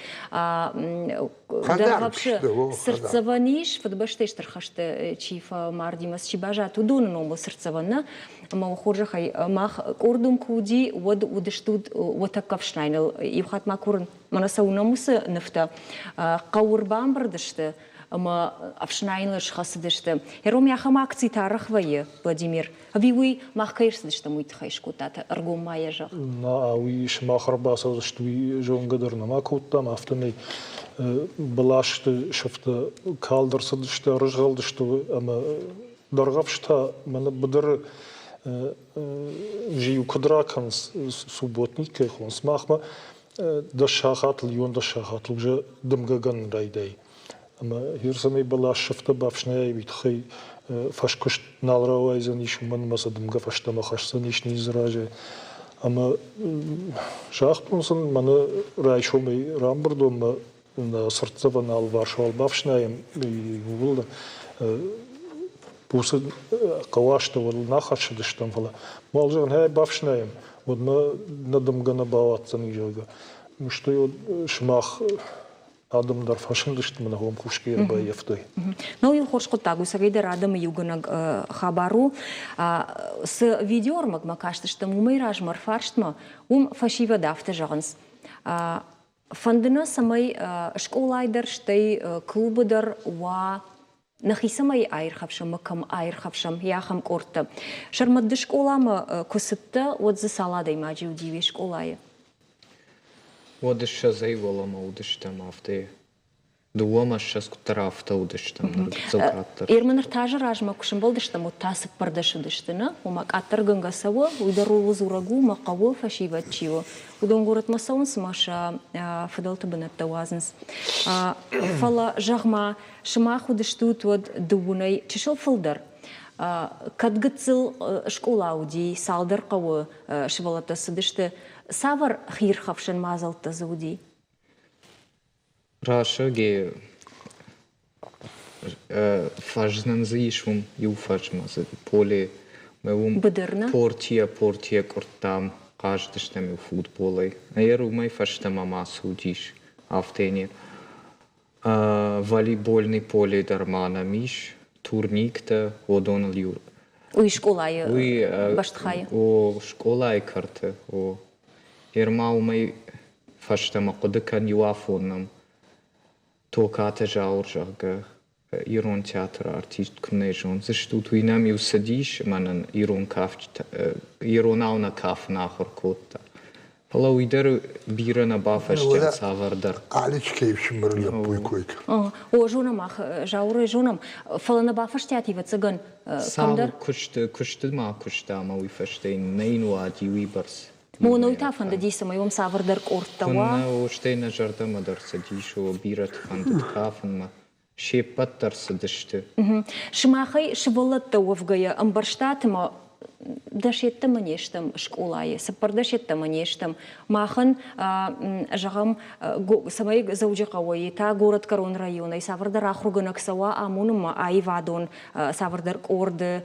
дәрғапшы, сыртсаваниш, фадбаштештір хашты, чифа мардимас, чибажа тудуны номы сыртсаваны, ма ухоржахай, мах кордум куди, вад удыштуд, ватакавшнайныл, евхат макурын, мана саунамусы нефта, қауырбан бірдішті, ама афшнайнлыш хасыдышты. Ером яхам акций тарых вайы, Владимир. Виуи мах кайрсыдышты муйты хайшкутаты, аргум майя жақ. На ауи шмахар басадыштуи жон гадырна макуттам автомей балашты шыфты калдырсыдышты, рыжғалдышты, ама дарғапшта мана бұдыр жию кыдракан субботник кайхон смахма да шахатл юн да шахатл уже дымгаган райдай. Ама хирсамей балаш шыфты бавшная витхай фашкуш налравайзан ишуман маса дымга фаштама хашсан ишни израже. Ама шахтунсан мана райшомей рамбырдом на сыртсаван ал варшавал бавшнаем и гугулда пусы кавашты вал нахашыдыштан фала. Малжан хай бавшнаем. Вот мы надо гана баватсан ижога. Что я шмах адам дар фашин дышты мына гом кушкер баевтой. Ну и хош котагу сагайдер адам югана хабару с видеормак макашты что мумайраж марфарштма фашива дафты жагынс. Фандына самай школайдер штай клубыдар ва нахисамай айрхавшам кам айрхавшам яхам корта. Шармадды школама кусытта отзы саладай маджи удиви школайы. Одыша заиволама удыштам авте. Дуома шас кутарафта удыштам наргцокаттар. Ерманыр тажы ражма кушым болдыштам оттасып пардаш удыштына. Умак аттар гынгасавы, уйдару вузурагу мақавы фашиватчиво. Удон город масаун смаша фадалты бынатта вазынс. Фала жағма шымах удыштут вад дуунай чешыл фылдар. Кадгыцыл школа ауди, салдар қавы шывалата сыдышты. Савар хирхавшын мазалты зауди? Раша ге фажнан заишвум ю фажмазы поле мевум портия куртам каждыштами футболой. А я румай фаштама масу диш автенер. Волейбольный поле дармана миш турникта одон люр. Уй школай баштхай. О школай карты о Ерма умай фаштама кудыкан юафоннам токата жауржага Ирон театр артист кнежон. Защо туинам ю садиш манан Ирон ауна каф нахор котта. Пала уйдер бира на бафаштен савардар. Алич кейф шмырлы буйкойк. О жонам ах жауры жонам. Фала на бафаштяти вацаган. Савар кушты ма кушта ма уйфаштен нейну ади уйбарс. Моной тафан да диса моем савардар кортава. Фана оштейна жарда мадар садишо бират фандат кафан ма. Шепаттар садышты. Шмахай швалатта вовгая амбарштатма дашетта манештам школае, сапардашетта манештам. Махан жагам самай заужи кавай та город Карон района и савардар ахруганак сава амунма айвадон савардар корды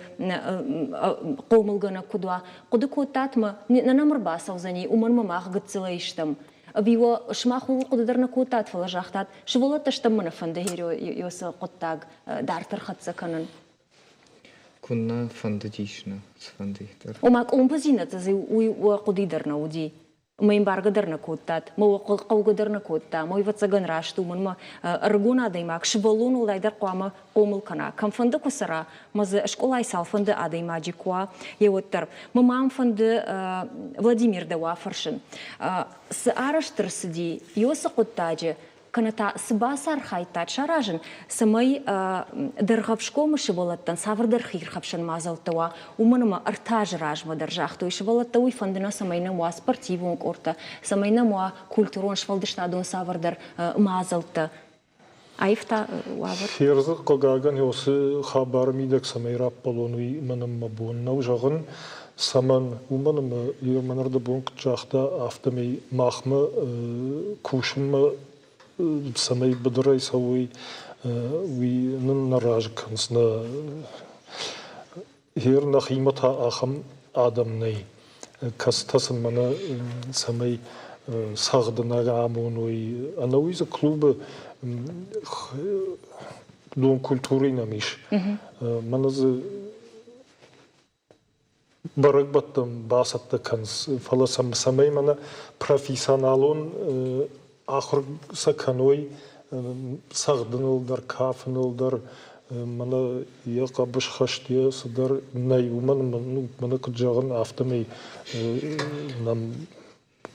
комылгана кудва. Куды котатма нанамр басавзани уманма мах гыцылайштам. Вио шмаху кудыдарна котат фала жахтат. Швалатта штам манафанда хиро йоса коттаг дартар хатсаканан. كنا فندجيشنا فنديتر وما قومبزينة تزي وقدي درنا ودي ما ينبارق درنا كوتات ما وقو درنا كوتا ما يفتسجن راشتو من ما أرجونا دايما كشبلون ولا يدر قوام قومل كنا كم فند كسرة ما ز أشكولاي سال فند أدايما جيكوا يوتر ما مام فند فلاديمير دوافرشن سأرش ترسدي يوسق التاج كانت سباسر خايتات شراجن سمي درغفشكو مشبولتن سافر درخير خبشن مازلتوا ومنما ارتاج راج ما درجاختو يشبولتوا يفندنا سمينا وا سبورتيفون كورتا سمينا وا كولتورون شفالدشتادون سافر در مازلت عيفتا وابر فيرز قاغان يوس خبر ميدك سميرا بولونوي منم مبون نوجغن سمن ومنم يمنرد بونك جاختا افتمي ماخمه كوشم سمي بدري يسوي ونراج كنسنا هير نخيمتها أخم آدم ني كستسن منا سمي ساغدنا عامونوي أنا ويز كلوب دون كولتوري نميش منز برغبتم باسط كنس فلا سمي منا بروفيسيونالون آخر سكانوي ساغدنول در كافنول در من يقبش خشتي صدر ناي ومن من كجاغن افتمي نم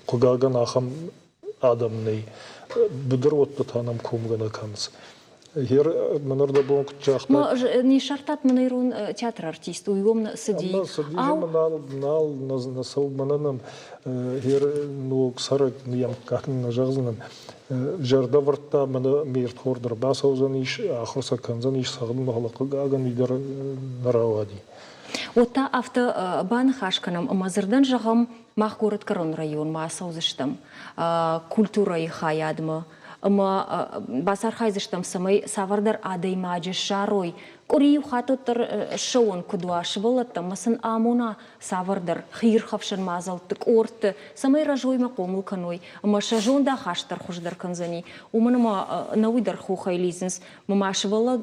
قاغن اخم آدم ناي بدر وطتانم كومغنا كانس هير منرد بونك جاخت ما ني شرطات منيرون تياتر ارتيست ويوم سدي او منال نسو مننم هير نو سرق نيام كان نجازنم جردا ورتا من ميرت خوردر باسوزنيش اخر سكنزنيش ساغدن مخلق غاغن يدر نراوادي وتا افتا بان خاشكنم مازردن جغم ماخورت كرون رайон ما سوزشتم كولتورا خايادم اما باسار خايزشتم سمي سافردر ادي ماج شاروي قري خاطر شون كدوا شبلتم مسن امونا سافردر خير خفشن مازل تقورت سمي رجوي مقوم كنوي اما شجون دا خاشتر خوشدر كنزني ومن ما نوي در خو خيليزنس ما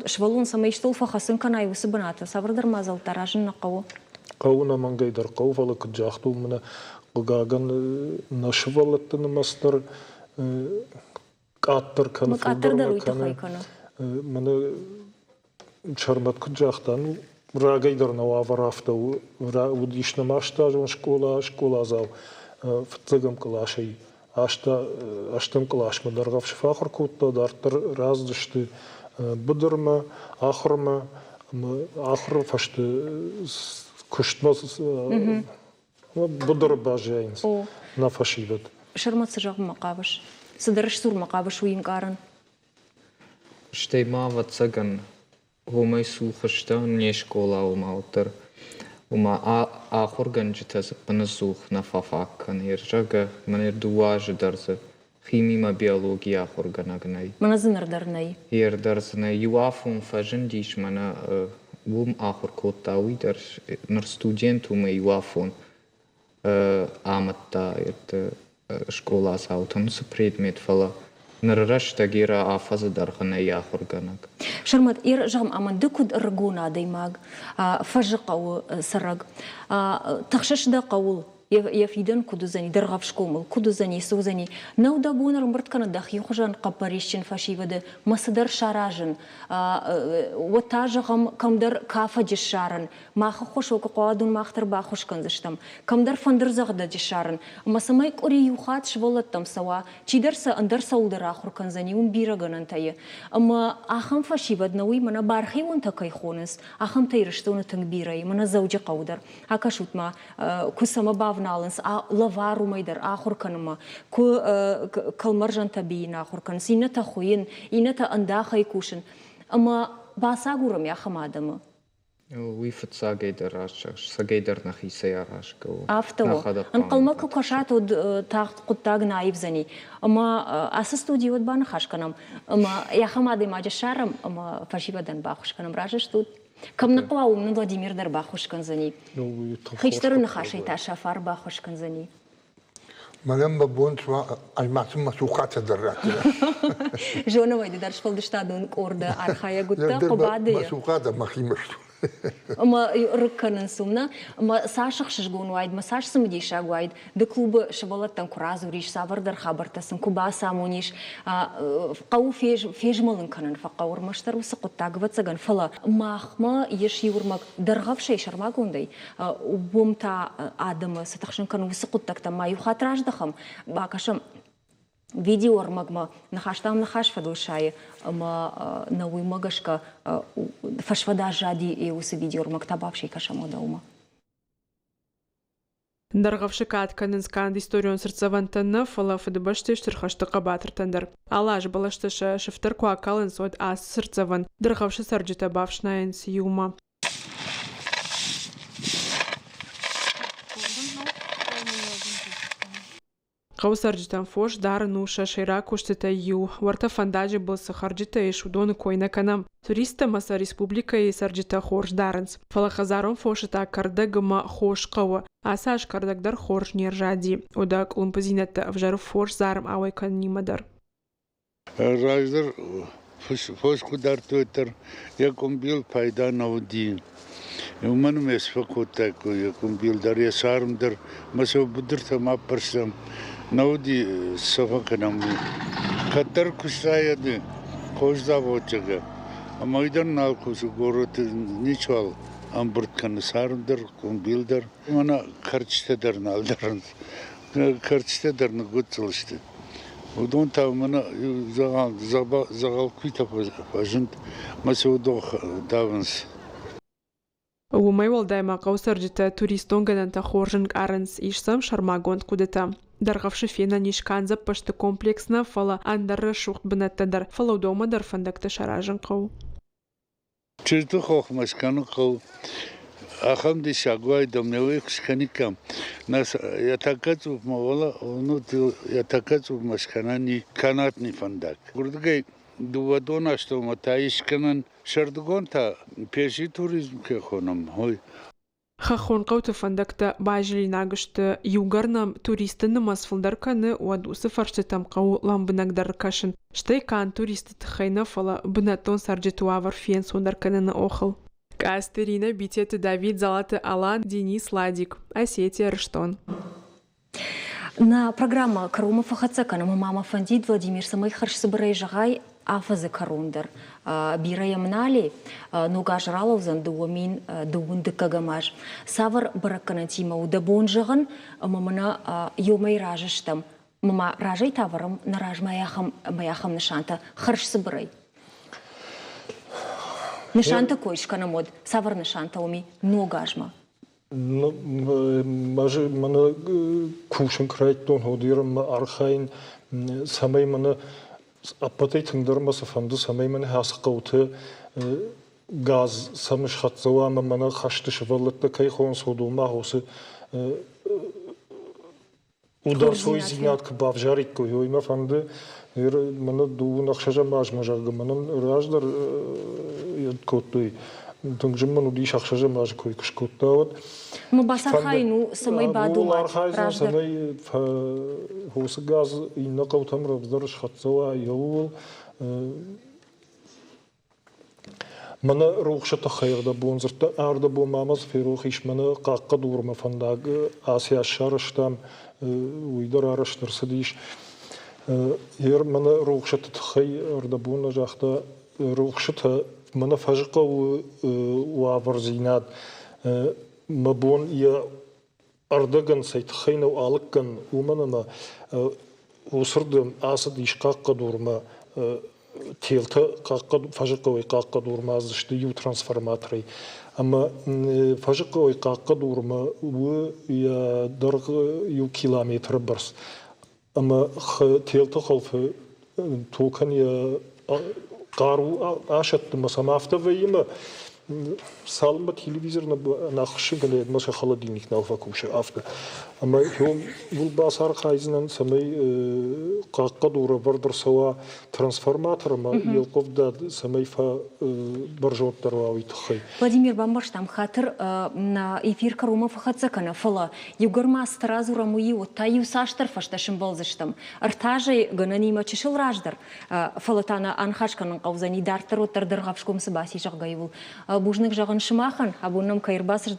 شبلون سمي شتول فخسن كناي وسبنات سافردر مازل تراجن نقو قونا من غير قو فلك جاختو من قاغن نشولتن مستر قاتر كان مقاتر دروي تخاي كنا من شرمت كجاختن راغي در نوافر افتو وديش نماشتا جون شكولا زاو فتغم كلاشي اشتم كلاش مدرغف شفاخر كوت دارتر رازدشت بدرما اخرما اخر فشت كشتمس بدر باجينس نفشيبت شرمت سجغ مقابش صدرش سور مقابش وين قارن شتي ما واتسجن هو ما يسوخشتا ني شكولا وما اوتر وما آخر گنجتز بنزوخ نفافاك كان يرجع من يردواج درس خيمي ما بيولوجيا آخر گناغناي من زنر درناي ير درسنا يوافون فجن ديش منا وم آخر كوتاوي درس نر ستودنت وما يوافون آمتا يرت شكولا ساوتن سبريدميت فلا نررش تغيرا آفاز درخنا ياخر گناغ شرمت إير جام أمن دكود الرجونا ديماغ فجقوا سرق تخشش دا قول يفيدن كدو زني درغف شكومل كدو زني سو زني نو دابون رمبرت كان داخي خجان قبريشن فشي ود مصدر شراجن وتاجغم كم در كافة جشارن ما خوش وقوادون ما اختر باخوش كنزشتم كم در فندر زغدا جشارن ما سماي قري يوخات شولتم سوا چي درس اندر سولدر اخر كنزني ون بيرغن تاي اما اخم فشي ود نوي من بارخي ون تكاي خونس اخم تيرشتون تنبيري من زوجي قودر هكا ما كسما باف نالنس لافارو ميدر آخر كنما كالمرجان تبين آخر كن سينتا خوين إنتا أنداخي كوشن أما باساقورم يا خمادم ويفت ساقيدر راشش ساقيدر نخي سياراش كو أفتو أنقلمك كشاتو تاخت قطاق نايف زني أما أسستو ديود بان خاش كنم أما يا خمادي ما جشارم أما فاشي بدن باخوش كنم راجش تود كم نقوى من فلاديمير در باخوش كنزني خيشتر نخاشي تاشا فار باخوش كنزني ملام ببون سوا المعصوم مسوقات درات جونا ويدي درش فلدشتادون كوردا أرخايا قلتا قبادية مسوقات ما خيمشتو Ама рыкканын сумна, ама сашық шыжгуын уайд, ма саш сымдиша уайд, да клубы шабалаттан куразу риш, савардар хабартасын, куба самуниш, қау фежмалын канын фақауыр маштар усы құттағыватсаган фала. Махма еш евурмак дарғав шей шармак ондай, бумта адымы сатақшын каны усы құттақта маю хатраждахам, бақашым видео магма нахаштам нахаш фадушай ма науи магашка фашвада жади и усы видео мактабавший кашамо даума. Дарғавшы катканын сканд историон сырцавантанны фала фадыбашты штырхашты қабатыртандар. Алаш балаштышы шыфтар куакалын сод ас сырцаван. Дарғавшы сарджита бавшнайын сиюма. Қаусарджитан фош дарыну шашайра куштыта ю. Варта фандаджи был сахарджита и шудоны койна канам. Туриста маса республика и сарджита хорш дарынс. Фалахазарон фошыта кардагыма хош қауы. Асаш кардагдар хорш нержади. Одак лумпазинетта вжару фош зарым ауай каннимадар. Раждар фош кудар туетер яком бил пайда наудин. Уман месфакута яком бил дар ясармдар масо будырта мапарсам. Науди сафаканам катар кусаяды кождавочага амайдан налкус город ничвал амбуртканы сарындар кумбилдар мана карчтедар налдарын карчтедарны гуцылышты удон тамана загал квита пажынт масудо даванс Умай волдайма қаусарджита туристон гананта хоржынг аранс ишсам шармагонт кудета. Дарғавшы фена нишканза пашты комплексна фала андары шухт бінаттадар. Фала удома дар фандакты шаражын қау. Чырты хоқмашканы қау. Ахам ди шагуай домневой кшканикам. Нас ятакацув мавала, оно ятакацув машканани канатный фандак. Гурдгай дувадона, что матаишканан шардгонта пеши туризм кехонам. Хой. Хахон қауты фандакта бажили нагышты югарнам туристыны масфылдар каны уадусы фарштытам қау ламбынагдар кашын. Штай кан туристы тхайна фала бынатон сарджитуавар фен сондар каныны охыл. Кастерина битеты Давид Залаты Алан Денис Ладик. Осетия Рыштон. На программа Карума Фахацакана мама фандит Владимир самый харш собирай жагай афазы карундар. Бира ямнали нуга жраловзан дуамин дуунды кагамаш. Савар бараканатима удабон жаган мамана йомай ражыштам. Мама ражай таварам на раж маяхам нишанта харш собирай. Нишанта койшкана мод. Савар нишанта уми нугажма. Мажи мана кушен крайтон ходирам архайн самай мана апатай тыңдармасы фанды самай мана хасқауты газ самыш хатзауа мана хашты шывалытты кайхон содума хосы удар сой зинат кбав жарик койма фанды мана ду нахшажа мажмажарга мана раждар котой Тungжиман уди шахшажа маж кой кшкоттават. Мы басархайну самай баду. Архайза самай хосы газ инна каутам рабздар шхатсава йовул. Мана рухшата хайрда бонзырта арда бу мамаз ферохиш мана қаққа дурма фандаг Асия шарыштам уйдар арыштыр сидиш. Ер мана рухшата хай арда бона жақта рухшата منا فجقة وعبرزينات مبون يا أردقن سيتخين وعلقن ومنا ما وصردم أصد يشقاق دور ما تيلتا قاق فجقة ويقاق دور ما زشتي يو ترانسفورماتري أما فجقة ويقاق دور ما ويا درق يو كيلومتر برس أما تيلتا خلف توكن يا قارو عاشت مسامافته ويما سالمة تلفزيون ناخش قليل مش خالدينك نالفكوش أفته أما يوم والبصار خايزنا سمي قدورة بردر سوا ترانسفورماتر ما يلقف داد سمي فا برجوت دروي تخي. Владимир Бамбаш там хатер на эфир Карума Фахацакана фала югар мастера зурамуи вот таю саштар фашташим балзаштам артажи гананима чешил раждар фалатана анхашканан кавзани дартер отар дыргавшком сабаси жагайвул бужник жағын шымақын, абуным кайырбасы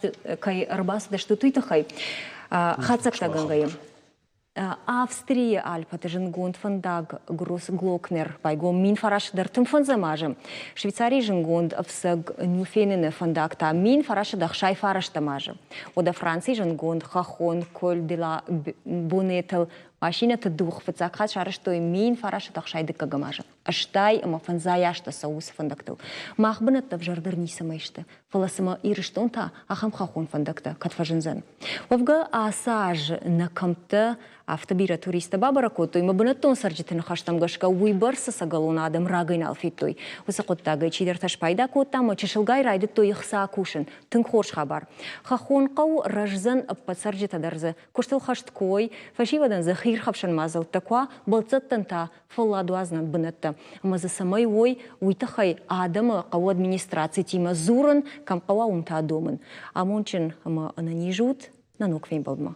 дашты туйтықай. Хацакта гангайым. Австрия альпаты жынгунд фандаг грус глокнер байгом мин фарашыдар тым фанзамажы. Швейцария жынгунд авсаг нюфенене фандагта мин фарашыдах шай фараштамажы. Ода Франция жынгунд хахон коль дела бунетел машина тадух фацакхат шарыштой мин фарашыдах шайды кагамажы. Аштай ама фанзаяшта саус фандактыл. Махбынатта в жардарни самайшты. Фаласыма ирыштонта ахам хахон фандакта катфажынзан. Вавга асаж на камта автобира туриста бабаракоту има бынаттон саржитын хаштамгашка уйбарса сагалуна адам рагайн алфиттой. Усақоттага чидерташ пайда коттама чешылгай райды той хса кушын. Тын хорш хабар. Хахон қау ражзан аппатсаржита дарзы. Куштыл хашткой фашивадан захир хапшан мазал таква балцаттан та фалладуазнан бынатта. Мазы самай ой уйтахай адама қау администрации тима зурын кам қауа умта адомын. Амончин ама ананижут нанок вейн балдма.